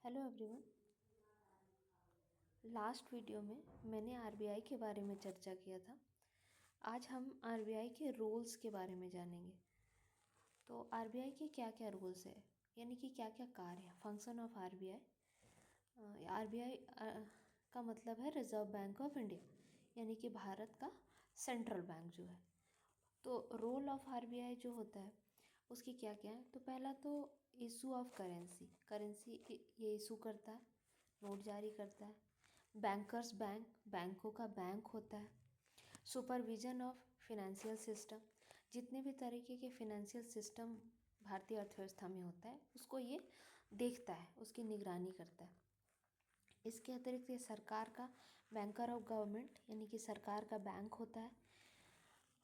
Hello everyone. Last video में मैंने RBI के बारे में चर्चा किया था। आज हम आरबीआई के रूल्स के बारे में जानेंगे। तो आरबीआई के क्या क्या रूल्स है, यानी कि क्या क्या कार्य है, फंक्शन ऑफ आरबीआई। आरबीआई का मतलब है रिजर्व बैंक ऑफ इंडिया, यानी कि भारत का सेंट्रल बैंक जो है। तो रोल ऑफ आरबीआई जो होता है उसकी क्या क्या है, तो पहला तो इशू ऑफ करेंसी करेंसी ये इशू करता है, नोट जारी करता है। बैंकर्स बैंक, बैंकों का बैंक होता है। सुपरविजन ऑफ फिनेंशियल सिस्टम, जितने भी तरीके के फिनेंशियल सिस्टम भारतीय अर्थव्यवस्था में होता है उसको ये देखता है, उसकी निगरानी करता है। इसके अतिरिक्त ये सरकार का बैंकर ऑफ गवर्नमेंट, यानी कि सरकार का बैंक होता है।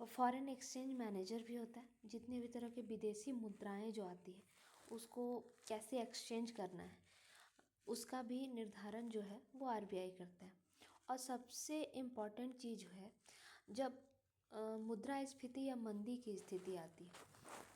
और फॉरेन एक्सचेंज मैनेजर भी होता है, जितने भी तरह के विदेशी मुद्राएं जो आती है उसको कैसे एक्सचेंज करना है उसका भी निर्धारण जो है वो आरबीआई करता है। और सबसे इम्पॉर्टेंट चीज़ जो है, जब मुद्रास्फीति या मंदी की स्थिति आती है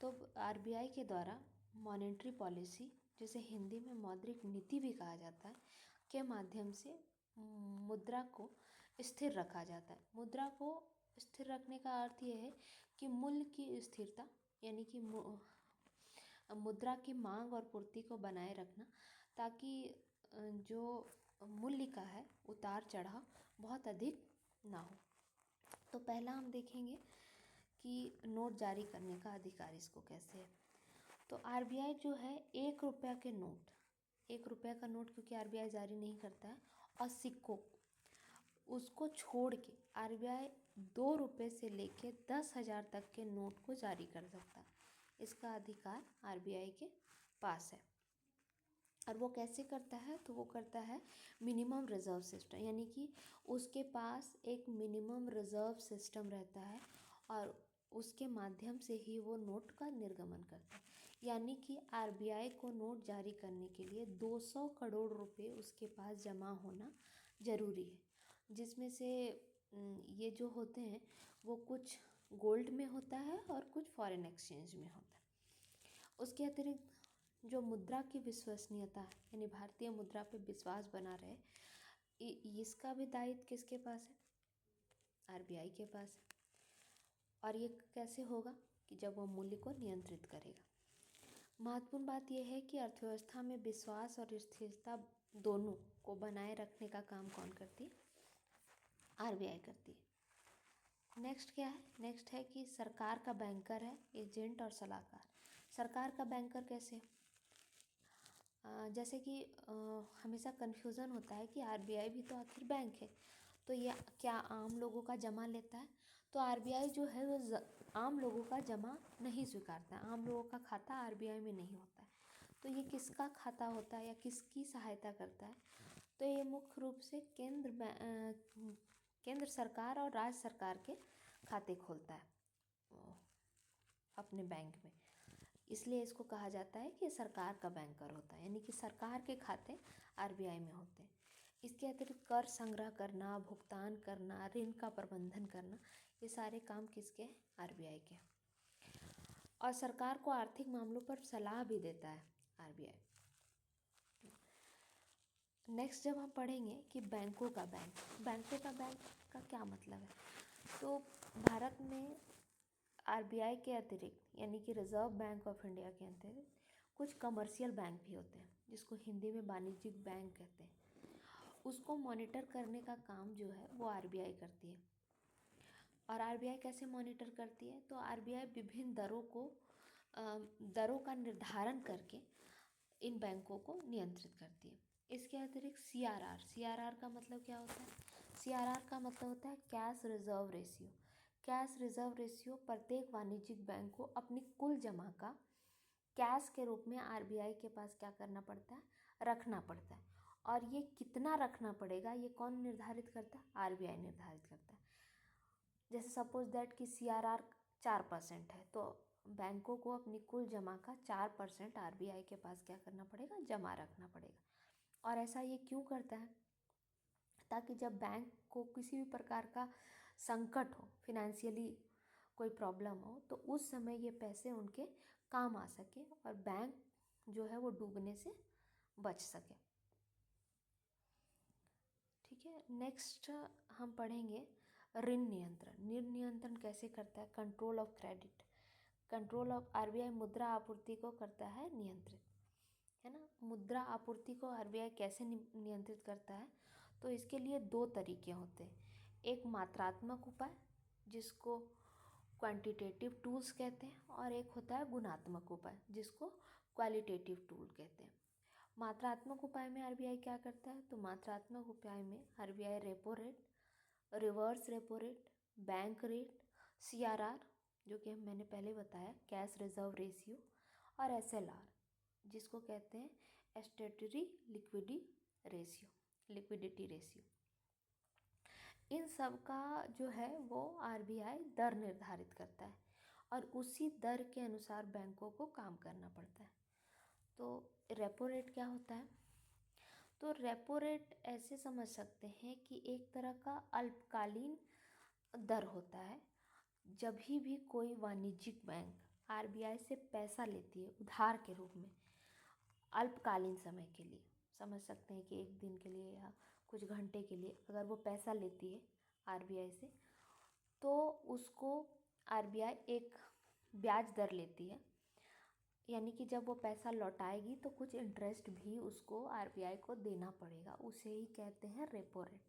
तो आरबीआई के द्वारा मॉनेटरी पॉलिसी, जिसे हिंदी में मौद्रिक नीति भी कहा जाता है, के माध्यम से मुद्रा को स्थिर रखा जाता है। मुद्रा को स्थिर रखने का अर्थ ये है कि मूल्य की स्थिरता, यानी कि मुद्रा की मांग और पूर्ति को बनाए रखना, ताकि जो मूल्य का है उतार चढ़ाव बहुत अधिक ना हो। तो पहला हम देखेंगे कि नोट जारी करने का अधिकार इसको कैसे है। तो आरबीआई जो है 1 रुपया के नोट, 1 रुपया का नोट क्योंकि आरबीआई जारी नहीं करता है, और सिक्कों उसको छोड़ के आरबीआई 2 रुपये से लेके 10,000 तक के नोट को जारी कर सकता है। इसका अधिकार आरबीआई के पास है। और वो कैसे करता है, तो वो करता है मिनिमम रिजर्व सिस्टम, यानी कि उसके पास एक मिनिमम रिजर्व सिस्टम रहता है और उसके माध्यम से ही वो नोट का निर्गमन करता है। यानी कि आरबीआई को नोट जारी करने के लिए 200 करोड़ रुपए उसके पास जमा होना ज़रूरी है, जिसमें से ये जो होते हैं वो कुछ गोल्ड में होता है और कुछ फॉरेन एक्सचेंज में होता है। उसके अतिरिक्त जो मुद्रा की विश्वसनीयता है, यानी भारतीय मुद्रा पे विश्वास बना रहे, इसका भी दायित्व किसके पास है, आरबीआई के पास है। और ये कैसे होगा कि जब वो मूल्य को नियंत्रित करेगा। महत्वपूर्ण बात यह है कि अर्थव्यवस्था में विश्वास और स्थिरता दोनों को बनाए रखने का काम कौन करती है, आरबीआई करती है। नेक्स्ट क्या है, नेक्स्ट है कि सरकार का बैंकर है, एजेंट और सलाहकार। सरकार का बैंकर कैसे, जैसे कि हमेशा कन्फ्यूज़न होता है कि आरबीआई भी तो आखिर बैंक है, तो ये क्या आम लोगों का जमा लेता है, तो आरबीआई जो है वो आम लोगों का जमा नहीं स्वीकारता है, आम लोगों का खाता आरबीआई में नहीं होता है। तो ये किसका खाता होता है या किसकी सहायता करता है, तो ये मुख्य रूप से केंद्र सरकार और राज्य सरकार के खाते खोलता है अपने बैंक में। इसलिए इसको कहा जाता है कि सरकार का बैंकर होता है, यानी कि सरकार के खाते आरबीआई में होते हैं। इसके अतिरिक्त कर संग्रह करना, भुगतान करना, ऋण का प्रबंधन करना, ये सारे काम किसके, आरबीआई के। और सरकार को आर्थिक मामलों पर सलाह भी देता है आरबीआई। नेक्स्ट जब हम पढ़ेंगे कि बैंकों का बैंक, बैंकों का बैंक का क्या मतलब है, तो भारत में आरबीआई के अतिरिक्त, यानी कि रिजर्व बैंक ऑफ इंडिया के अतिरिक्त कुछ कमर्शियल बैंक भी होते हैं, जिसको हिंदी में वाणिज्यिक बैंक कहते हैं। उसको मॉनिटर करने का काम जो है वो आरबीआई करती है। और आरबीआई कैसे मॉनिटर करती है, तो आरबीआई विभिन्न दरों का निर्धारण करके इन बैंकों को नियंत्रित करती है। इसके अतिरिक्त सीआरआर का मतलब क्या होता है, सीआरआर का मतलब होता है cash reserve ratio. Cash reserve ratio प्रत्येक वाणिज्यिक बैंक को अपनी कुल जमा का कैश के रूप में आरबीआई के पास क्या करना पड़ता है, रखना पड़ता है। और ये कितना रखना पड़ेगा ये कौन निर्धारित करता है, आरबीआई निर्धारित करता है। जैसे सपोज दैट कि सीआरआर 4% है, तो बैंकों को अपनी कुल जमा का 4% आरबीआई के पास क्या करना पड़ेगा, जमा रखना पड़ेगा। और ऐसा ये क्यों करता है, ताकि जब बैंक को किसी भी प्रकार का संकट हो, फिनेंशियली कोई प्रॉब्लम हो, तो उस समय ये पैसे उनके काम आ सके और बैंक जो है वो डूबने से बच सके। ठीक है। नेक्स्ट हम पढ़ेंगे ऋण नियंत्रण। ऋण नियंत्रण कैसे करता है? Control of credit. Control of RBI मुद्रा आपूर्ति को करता है नियंत्रित, है ना। मुद्रा आपूर्ति को आरबीआई कैसे नियंत्रित करता है? तो इसके लिए दो तरीके होते हैं। एक मात्रात्मक उपाय जिसको क्वांटिटेटिव टूल्स कहते हैं, और एक होता है गुणात्मक उपाय जिसको क्वालिटेटिव टूल कहते हैं। मात्रात्मक उपाय में आरबीआई क्या करता है? तो मात्रात्मक उपाय में RBI repo rate, reverse repo rate, bank rate, CRR जो कि मैंने पहले बताया, कैश रिजर्व रेशियो, और एसएलआर जिसको कहते हैं स्टैट्यूटरी लिक्विडिटी रेशियो, इन सब का जो है वो आरबीआई दर निर्धारित करता है और उसी दर के अनुसार बैंकों को काम करना पड़ता है। तो रेपो रेट क्या होता है? तो रेपो रेट ऐसे समझ सकते हैं कि एक तरह का अल्पकालीन दर होता है। जब भी कोई वाणिज्यिक बैंक आरबीआई से पैसा लेती है उधार के रूप में अल्पकालीन समय के लिए, समझ सकते हैं कि एक दिन के लिए या कुछ घंटे के लिए अगर वो पैसा लेती है आरबीआई से, तो उसको आरबीआई एक ब्याज दर लेती है, यानी कि जब वो पैसा लौटाएगी तो कुछ इंटरेस्ट भी उसको आरबीआई को देना पड़ेगा, उसे ही कहते हैं रेपो रेट।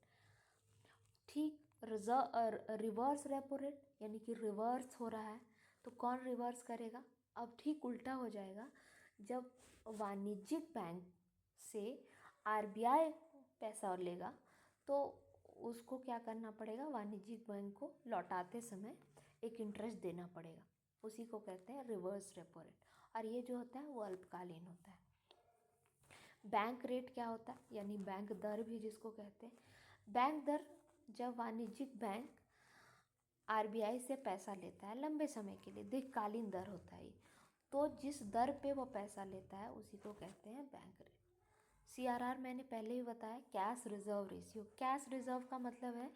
ठीक रिवर्स रेपो रेट, यानी कि रिवर्स हो रहा है तो कौन रिवर्स करेगा? अब ठीक उल्टा हो जाएगा। जब वाणिज्यिक बैंक से आरबीआई पैसा लेगा तो उसको क्या करना पड़ेगा? वाणिज्यिक बैंक को लौटाते समय एक इंटरेस्ट देना पड़ेगा, उसी को कहते हैं रिवर्स रेपो रेट। और ये जो होता है वो अल्पकालीन होता है। बैंक रेट क्या होता है? यानी बैंक दर भी जिसको कहते हैं। बैंक दर, जब वाणिज्यिक बैंक आरबीआई से पैसा लेता है लंबे समय के लिए, दीर्घकालीन दर होता है, तो जिस दर पे वो पैसा लेता है उसी को कहते हैं बैंक रेट। सीआरआर मैंने पहले ही बताया, cash reserve ratio. Cash reserve का मतलब है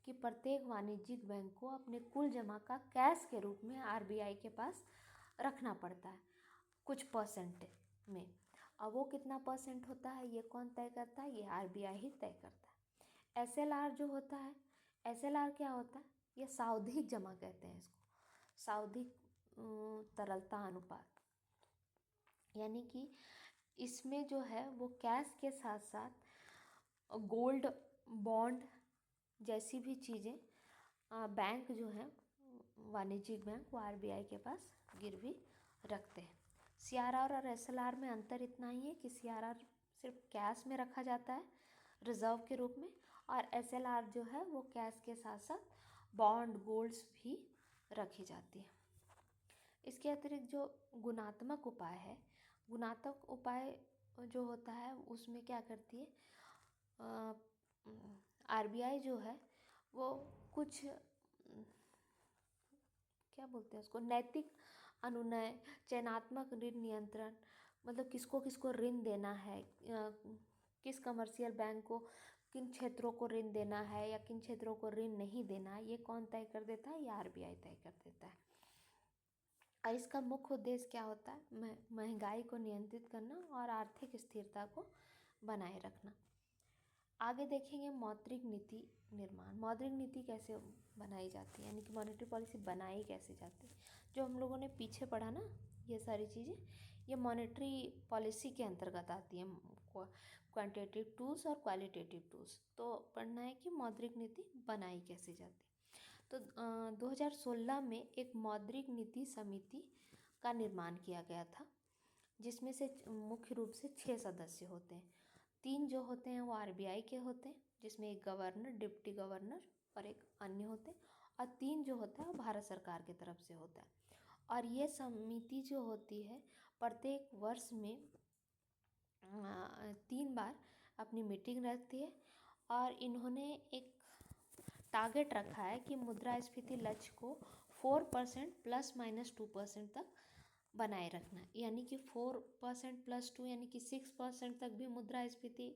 कि प्रत्येक वाणिज्यिक बैंक को अपने कुल जमा का कैश के रूप में आरबीआई के पास रखना पड़ता है कुछ परसेंट में। अब वो कितना परसेंट होता है ये कौन तय करता है? ये आरबीआई ही तय करता है। एसएलआर जो होता है, एसएलआर क्या होता है? ये सावधिक जमा कहते हैं इसको, सावधिक तरलता अनुपात, यानी कि इसमें जो है वो कैश के साथ साथ गोल्ड बॉन्ड जैसी भी चीज़ें बैंक जो है वाणिज्यिक बैंक वो आरबीआई के पास गिरवी रखते हैं। सीआरआर और एसएलआर में अंतर इतना ही है कि सीआरआर सिर्फ कैश में रखा जाता है रिजर्व के रूप में, और एसएलआर जो है वो कैश के साथ साथ बॉन्ड गोल्ड्स भी रखी जाती है। इसके अतिरिक्त जो गुणात्मक उपाय है, गुणात्मक उपाय जो होता है उसमें क्या करती है आरबीआई जो है वो कुछ क्या बोलते हैं उसको, नैतिक अनुनय, चयनात्मक ऋण नियंत्रण, मतलब किसको किसको ऋण देना है, किस कमर्शियल बैंक को किन क्षेत्रों को ऋण देना है या किन क्षेत्रों को ऋण नहीं देना है, ये कौन तय कर देता है? ये आरबीआई तय कर देता है। और इसका मुख्य उद्देश्य क्या होता है? महंगाई को नियंत्रित करना और आर्थिक स्थिरता को बनाए रखना। आगे देखेंगे मौद्रिक नीति निर्माण। मौद्रिक नीति कैसे बनाई जाती है, यानी कि मॉनेटरी पॉलिसी बनाई कैसे जाती है। जो हम लोगों ने पीछे पढ़ा ना, ये सारी चीज़ें ये मॉनेटरी पॉलिसी के अंतर्गत आती है। क्वांटिटेटिव टूल्स और क्वालिटेटिव टूल्स, तो पढ़ना है कि मौद्रिक नीति बनाई कैसे जाती है। तो 2016 में एक मौद्रिक नीति समिति का निर्माण किया गया था, जिसमें से मुख्य रूप से 6 सदस्य होते हैं। 3 जो होते हैं वो आरबीआई के होते हैं, जिसमें एक गवर्नर, डिप्टी गवर्नर और एक अन्य होते हैं, और 3 जो होता है वो भारत सरकार की तरफ से होता है। और ये समिति जो होती है प्रत्येक वर्ष में 3 बार अपनी मीटिंग रखती है, और इन्होंने एक टारगेट रखा है कि मुद्रास्फीति लक्ष्य को 4% ±2% तक बनाए रखना, यानी कि 4% +2 यानी कि 6% तक भी मुद्रास्फीति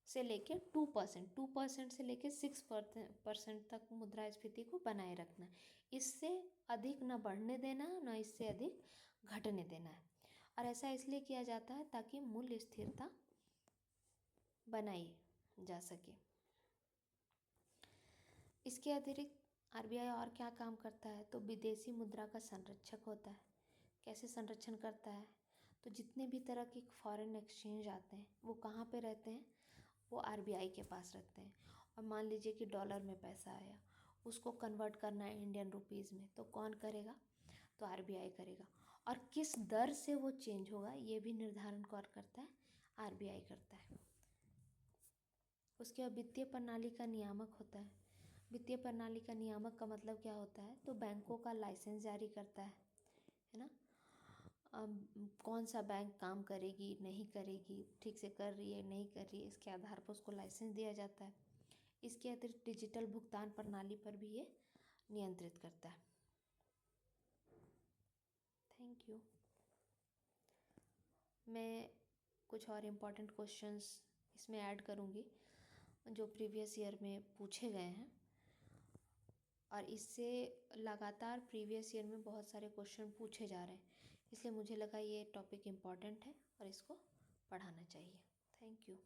से लेके 2% से लेके 6% तक मुद्रास्फीति को बनाए रखना। इससे अधिक न बढ़ने देना, न इससे अधिक घटने देना है। और ऐसा इसलिए किया जाता है ताकि मूल्य स्थिरता बनाई जा सके। इसके अतिरिक्त आरबीआई और क्या काम करता है, तो विदेशी मुद्रा का संरक्षक होता है। कैसे संरक्षण करता है, तो जितने भी तरह के फॉरेन एक्सचेंज आते हैं वो कहाँ पे रहते हैं, वो आरबीआई के पास रहते हैं। और मान लीजिए कि डॉलर में पैसा आया, उसको कन्वर्ट करना है इंडियन रुपीज़ में, तो कौन करेगा, तो आरबीआई करेगा। और किस दर से वो चेंज होगा ये भी निर्धारण कौन करता है, आरबीआई करता है। उसके बाद वित्तीय प्रणाली का नियामक होता है। वित्तीय प्रणाली का नियामक का मतलब क्या होता है, तो बैंकों का लाइसेंस जारी करता है ना। कौन सा बैंक काम करेगी नहीं करेगी, ठीक से कर रही है नहीं कर रही है, इसके आधार पर उसको लाइसेंस दिया जाता है। इसके अतिरिक्त डिजिटल भुगतान प्रणाली पर भी ये नियंत्रित करता है। Thank you. मैं कुछ और इम्पोर्टेंट क्वेश्चंस इसमें ऐड करूँगी जो प्रीवियस ईयर में पूछे गए हैं, और इससे लगातार प्रीवियस ईयर में बहुत सारे क्वेश्चन पूछे जा रहे हैं, इसलिए मुझे लगा ये टॉपिक इम्पॉर्टेंट है और इसको पढ़ाना चाहिए। Thank you.